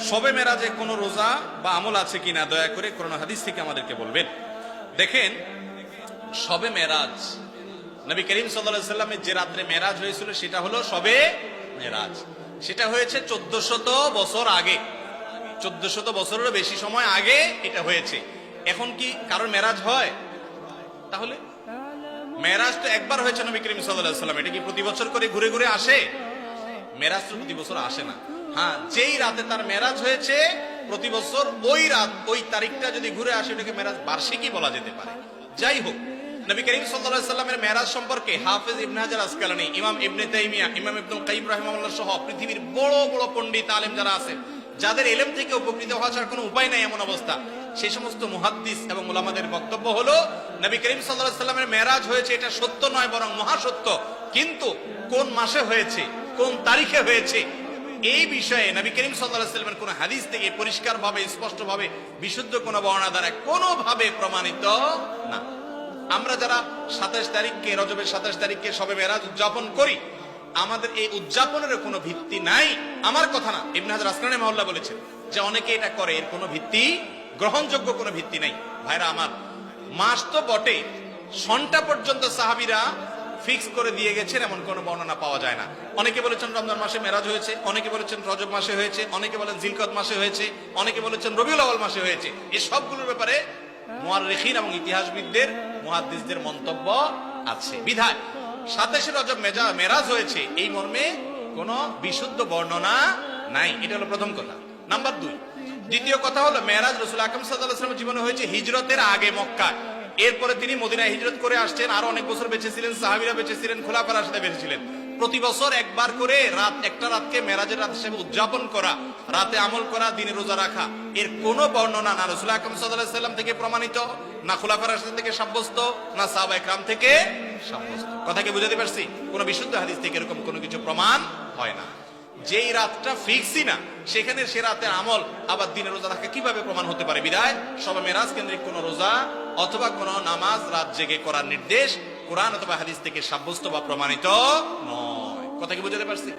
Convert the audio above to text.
শবে মেরাজে কোনো রোজা বা আমল আছে কিনা দয়া করে কোরআন হাদিস থেকে আমাদেরকে বলবেন। দেখেন, শবে মেরাজ, নবী করিম সাল্লাল্লাহু আলাইহি সাল্লামের যে রাত্রে মেরাজ হয়েছিল সেটা হলো শবে মেরাজ। সেটা হয়েছে 1400 বছর আগে, 1400 বছরেরও বেশি সময় আগে এটা হয়েছে। এখন কি কারোর মেরাজ হয়? তাহলে মেরাজ তো একবার হয়েছে নবী করিম সাল্লাল্লাহু আলাইহি সাল্লাম, এটা কি প্রতি বছর করে ঘুরে ঘুরে আসে? মেরাজ তো প্রতি বছর আসে না। হ্যাঁ, যেই রাতে তার মেরাজ হয়েছে প্রতি বছর ওই রাত ওই তারিখটা যদি ঘুরে আসে ওটাকে মেরাজ বার্ষিকী বলা যেতে পারে। যাই হোক, নবী করিম সাল্লাল্লাহু আলাইহি সাল্লামের মেরাজ সম্পর্কে হাফেজ ইবনে হাজার আসকালানী, ইমাম ইবনে তাইমিয়া, ইমাম ইবনুল কাইয়িম রাহিমাহুল্লাহ সহ পৃথিবীর বড় বড় পণ্ডিত আলেম যারা আছেন, যাদের ইলম থেকে উপকৃত হওয়া ছাড়া কোনো উপায় নাই এমন অবস্থা, সেই সমস্ত মুহাদ্দিস এবং উলামাদের বক্তব্য হলো নবী করিম সাল্লাল্লাহু আলাইহি সাল্লামের মেরাজ হয়েছে এটা সত্য নয় বরং মহাসত্য, কিন্তু কোন মাসে হয়েছে, কোন তারিখে হয়েছে, এই বিষয়ে নবী করিম সাল্লাল্লাহু আলাইহি সাল্লামের কোন হাদিস থেকে পরিষ্কারভাবে স্পষ্টভাবে বিশুদ্ধ কোন বর্ণনা দ্বারা কোনোভাবে প্রমাণিত না। আমরা যারা 27 তারিখকে, রজবের 27 তারিখকে শবে মেরাজ উদযাপন করি, আমাদের এই উদযাপনের কোনো ভিত্তি নাই। আমার কথা না, ইবনে হাজার আসকালানী রাহিমাহুল্লাহ বলেছেন যে অনেকে এটা করে, এর কোনো ভিত্তি, গ্রহণযোগ্য কোনো ভিত্তি নাই। ভাইরা আমার, মাস তো বটে, সনটা পর্যন্ত সাহাবীরা ফিক্স করে দিয়ে গেছেন এমন কোন বর্ণনা পাওয়া যায় না। অনেকে বলেছেন রমজান মাসে মেরাজ হয়েছে, অনেকে বলেছেন রজব মাসে হয়েছে, অনেকে বলেন জিলকদ মাসে হয়েছে, অনেকে বলেছেন রবিউল আউয়াল মাসে হয়েছে। এই সবগুলোর ব্যাপারে মুআররিখিন এবং ইতিহাসবিদদের, মুহাদ্দিসদের মন্তব্য আছে। বিধায় 27 রজব মেরাজ হয়েছে এই মর্মে কোন বিশুদ্ধ বর্ণনা নাই। এটা হলো প্রথম কথা। নাম্বার 2, দ্বিতীয় কথা হলো মেরাজ রাসূল আকরাম সাল্লাল্লাহু আলাইহি ওয়াসাল্লামের জীবনে হয়েছে হিজরতের আগে মক্কায়। এরপরে তিনি মদিনায় হিজরত করে আসছেন, আরো অনেক বছর বেঁচে ছিলেন, সাহাবীরা বেঁচে ছিলেন, খোলাফায়ে রাশিদিন বেঁচে ছিলেন। প্রতি বছর একবার করে একটা রাতকে মেরাজের রাত হিসেবে উদযাপন করা, রাতে আমল করা, দিনে রোজা রাখা, এর কোনো বর্ণনা না রাসূল আকরাম সাল্লাল্লাহু আলাইহি ওয়াসাল্লাম থেকে প্রমাণিত, না খোলাফায়ে রাশিদিন থেকে সাব্যস্ত, না সাহাবায়ে কেরাম থেকে সাব্যস্ত। কথা কি বুঝাতে পারছি? কোন বিশুদ্ধ হাদিস থেকে এরকম কোনো কিছু প্রমাণ হয় না। যেই রাতটা ফিক্সই না, সেখানে সে রাতের আমল আবার দিনে রোজা রাখা কিভাবে প্রমাণ হতে পারে? বিদায় শবে মেরাজ কেন্দ্রিক কোন রোজা অথবা কোন নামাজ রাত জেগে করার নির্দেশ কোরআন অথবা হাদিস থেকে সাব্যস্ত বা প্রমাণিত নয়। কথা কি বুঝাতে পারছি?